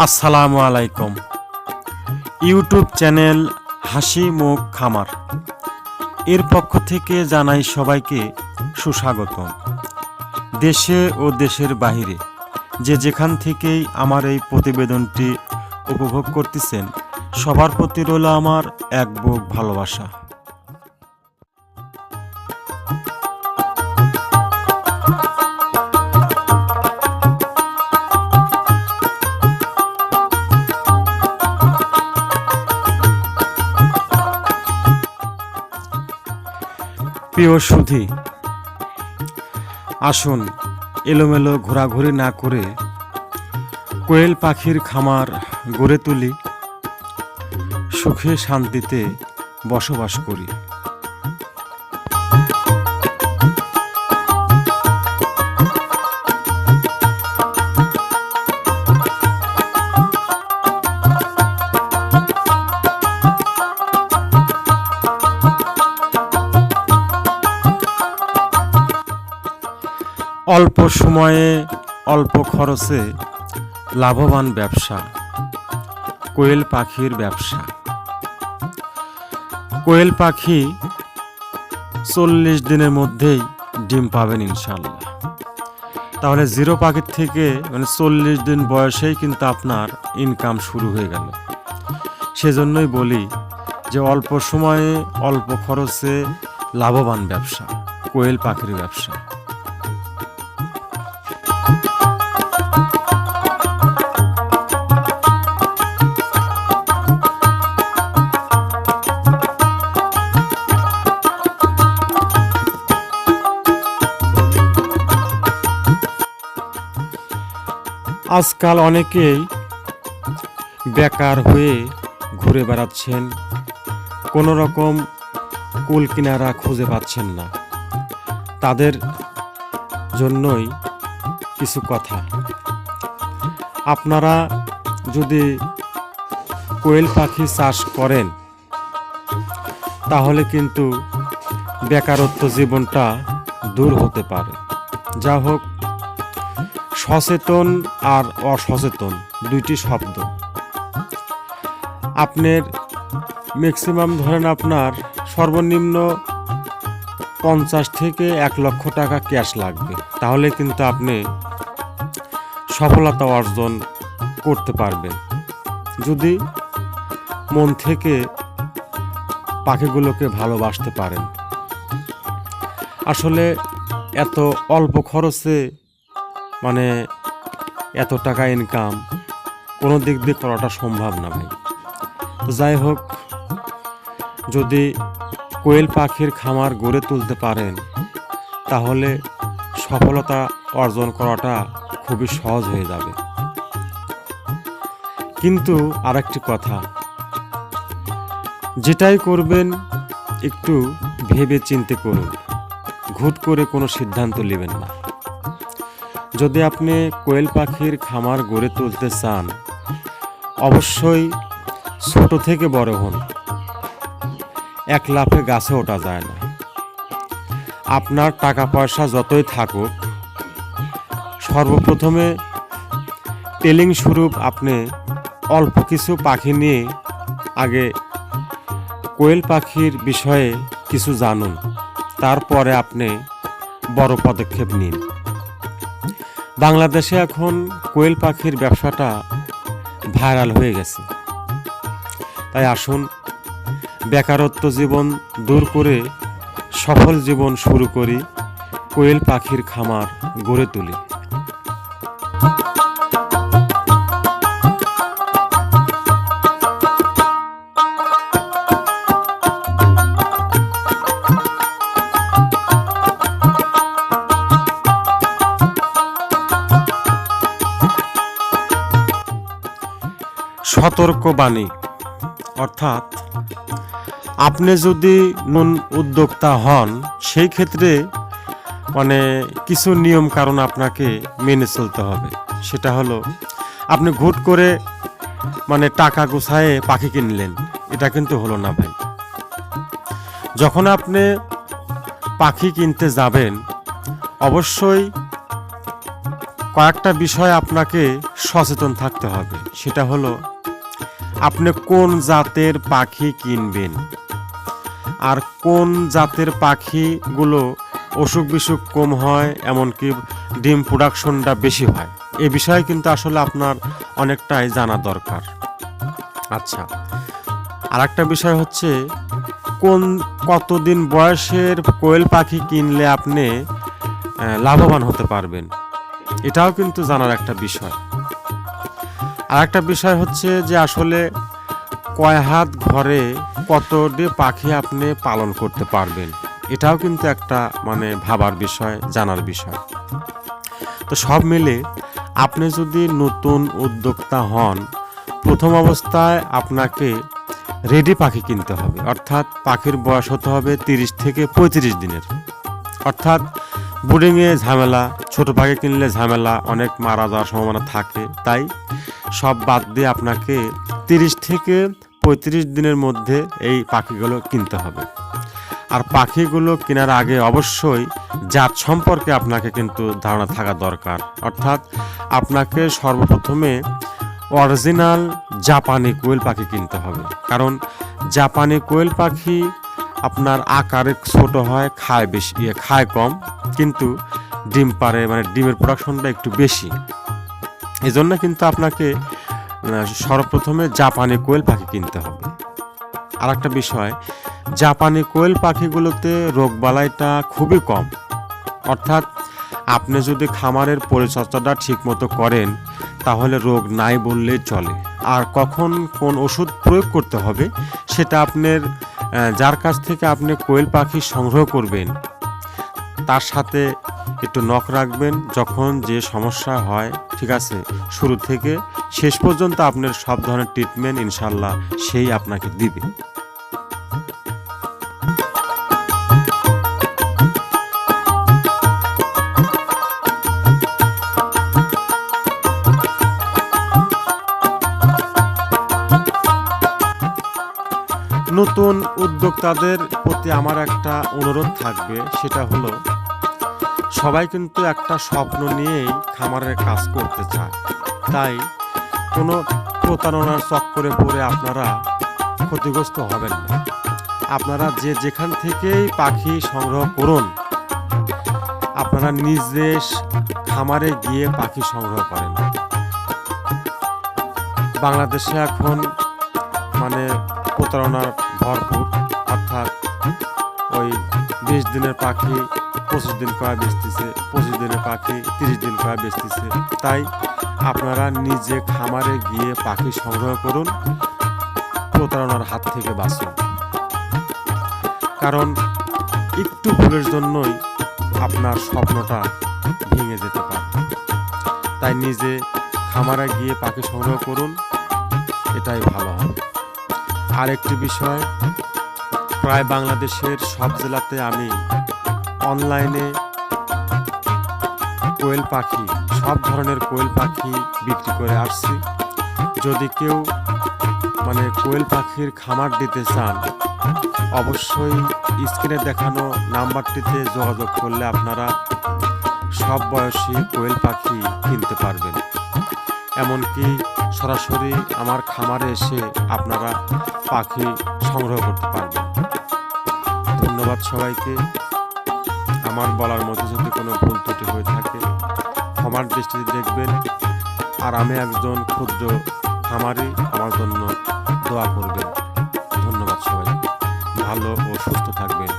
আসসালামু আলাইকুম। YouTube channel হাসি মুখ খামার এর পক্ষ থেকে জানাই সবাইকে সুস্বাগতম। দেশে ও দেশের বাহিরে যে যেখান থেকেই আমার এই প্রতিবেদনটি উপভোগ করতেছেন, সবার প্রতি রইল আমার এক বুক ভালোবাসা। প্রিয় সুধী, আসুন এলোমেলো ঘোরাঘুরি না করে কোয়েল পাখির খামার গড়ে তুলি, সুখে শান্তিতে বসবাস করি। অল্প সময়ে অল্প খরচে লাভবান ব্যবসা, কোয়েল পাখির ব্যবসা। কোয়েল পাখি 40 দিনের মধ্যেই ডিম পাবেন ইনশাল্লাহ। তাহলে জিরো পাখির থেকে 40 দিন বয়সেই কিন্তু আপনার ইনকাম শুরু হয়ে গেল। সেজন্যই বলি যে অল্প সময়ে অল্প খরচে লাভবান ব্যবসা, কোয়েল পাখির ব্যবসা। আজকাল অনেকেই বেকার হয়ে ঘুরে বেড়াচ্ছেন, কোনো রকম কুল কিনারা খুঁজে পাচ্ছেন না। তাদের জন্যই কিছু কথা। আপনারা যদি কোয়েল পাখি চাষ করেন, তাহলে কিন্তু বেকারত্ব জীবনটা দূর হতে পারে। যা হোক, সচেতন আর অসচেতন দুইটি শব্দ। আপনার ম্যাক্সিমাম ধরেন আপনার সর্বনিম্ন 50 থেকে 1 লক্ষ টাকা ক্যাশ লাগবে, তাহলে কিন্তু আপনি সফলতা অর্জন করতে পারবেন, যদি মন থেকে পাখিগুলোকে ভালোবাসতে পারেন। আসলে এত অল্প খরচে এত টাকা ইনকাম কোনো দিক দিয়ে করাটা সম্ভব না ভাই। তো যাই হোক, যদি কোয়েল পাখির খামার গড়ে তুলতে পারেন, তাহলে সফলতা অর্জন করাটা খুবই সহজ হয়ে যাবে। কিন্তু আরেকটি কথা, যেটাই করবেন একটু ভেবে চিন্তে করুন, হুট করে কোনো সিদ্ধান্ত নেবেন না। যদি আপনি কোয়েল পাখির খামার গড়ে তুলতে চান, অবশ্যই ছোট থেকে বড় হন। এক লাফে গাছে ওঠা যায় না। আপনার টাকা পয়সা যতই থাকুক, সর্বপ্রথমে ট্রেনিং স্বরূপ আপনি অল্প কিছু পাখি নিয়ে আগে কোয়েল পাখির বিষয়ে কিছু জানুন, তারপরে আপনি বড় পদক্ষেপ নিন। বাংলাদেশে এখন কোয়েল পাখির ব্যবসাটা ভাইরাল হয়ে গেছে। তাই আসুন বেকারত্ব জীবন দূর করে সফল জীবন শুরু করি, কোয়েল পাখির খামার গড়ে তুলি। সতর্কবাণী, অর্থাৎ আপনি যদি নতুন উদ্যোক্তা হন, সেই ক্ষেত্রে কিছু নিয়ম কারণ আপনাকে মেনে চলতে হবে। সেটা হলো, আপনি হুট করে টাকা গুছায়ে পাখি কিনলেন, এটা কিন্তু হলো না ভাই। যখন আপনি পাখি কিনতে যাবেন, অবশ্যই কয়েকটা বিষয় আপনাকে সচেতন থাকতে হবে। সেটা হলো আপনি কোন জাতের পাখি কিনবেন আর কোন জাতের পাখিগুলো অসুখ বিসুখ কম হয়, এমনকি ডিম প্রোডাকশনটা বেশি হয়। এ বিষয়ে কিন্তু আসলে আপনার অনেকটাই জানা দরকার। আচ্ছা, আর একটা বিষয় হচ্ছে কতদিন বয়সের কোয়েল পাখি কিনলে আপনি লাভবান হতে পারবেন, এটাও কিন্তু জানার একটা বিষয়। আর একটা বিষয় হচ্ছে যে আসলে কয় হাত ঘরে কতটি পাখি আপনি পালন করতে পারবেন, এটাও কিন্তু একটা ভাবার বিষয়, জানার বিষয়। তো সব মিলে আপনি যদি নতুন উদ্যোক্তা হন, প্রথম অবস্থায় আপনাকে রেডি পাখি কিনতে হবে। অর্থাৎ পাখির বয়স হতে হবে 30 থেকে 35 দিনের। অর্থাৎ ব্রিডিংয়ে ঝামেলা, ছোট পাখি কিনলে ঝামেলা, অনেক মারা যাওয়ার সম্ভাবনা থাকে। তাই সব বাদ দিয়ে আপনাকে 30 থেকে 35 দিনের মধ্যে এই পাখিগুলো কিনতে হবে। আর পাখিগুলো কেনার আগে অবশ্যই জাত সম্পর্কে আপনাকে কিন্তু ধারণা থাকা দরকার। অর্থাৎ আপনাকে সর্বপ্রথমে অরিজিনাল জাপানি কোয়েল পাখি কিনতে হবে। কারণ জাপানি কোয়েল পাখি আপনার আকারে ছোট হয়, খায় বেশি, খায় কম, কিন্তু ডিম পারে, ডিমের প্রোডাকশনটা একটু বেশি। এই জন্য কিন্তু আপনাকে সর্বপ্রথমে জাপানি কোয়েল পাখি কিনতে হবে। আর একটা বিষয়, জাপানি কোয়েল পাখিগুলোতে রোগবালাইটা খুবই কম। অর্থাৎ আপনি যদি খামারের পরিচর্যাটা ঠিকমতো করেন তাহলে রোগ নাই বললেই চলে। আর কখন কোন ওষুধ প্রয়োগ করতে হবে সেটা আপনার যার কাছ থেকে আপনি কোয়েল পাখি সংগ্রহ করবেন তার সাথে একটু নখ রাখবেন। যখন যে সমস্যা হয়, ঠিক আছে, শুরু থেকে শেষ পর্যন্ত আপনার সব ধরনের ট্রিটমেন্ট ইনশাল্লাহ সেই আপনাকে দিবে। নতুন উদ্যোক্তাদের প্রতি আমার একটা অনুরোধ থাকবে, সেটা হলো সবাই কিন্তু একটা স্বপ্ন নিয়েই খামারের কাজ করতে চায়। তাই কোনো প্রতারণার চক্করে পড়ে আপনারা ক্ষতিগ্রস্ত হবেন না। আপনারা যেখান থেকেই পাখি সংগ্রহ করুন, আপনারা নিজে খামারে গিয়ে পাখি সংগ্রহ করেন। বাংলাদেশে এখন প্রতারণার ভরপুর। অর্থাৎ ওই 20 দিনের পাখি 25 দিন কয়া বেচতেছে, 25 দিনের পাখি 30 দিন কয়া বেচতেছে। তাই আপনারা নিজে খামারে গিয়ে পাখি সংগ্রহ করুন, প্রতারণার হাত থেকে বাঁচুন। কারণ একটু ভুলের জন্যই আপনার স্বপ্নটা ভেঙে যেতে পারে। তাই নিজে খামারে গিয়ে পাখি সংগ্রহ করুন, এটাই ভালো হবে। আর একটি বিষয়, প্রায় বাংলাদেশের সব জেলাতে আমি অনলাইনে কোয়েল পাখি, সব ধরনের কোয়েল পাখি বিক্রি করে আসছি। যদি কেউ কোয়েল পাখির খামার দিতে চান, অবশ্যই স্ক্রিনে দেখানো নাম্বারটিতে যোগাযোগ করলে আপনারা সব বয়সী কোয়েল পাখি কিনতে পারবেন। এমনকি সরাসরি আমার খামারে এসে আপনারা পাখি সংগ্রহ করতে পারবেন। ধন্যবাদ সবাইকে। আমার বলার মধ্যে যদি কোনো ভুল ত্রুটি হয়ে থাকে ক্ষমার দৃষ্টিতে দেখবেন। আর আমি একজন ক্ষুদ্র খামারি, আমার জন্য দোয়া করবেন। ধন্যবাদ সবাইকে। ভালো ও সুস্থ থাকবেন।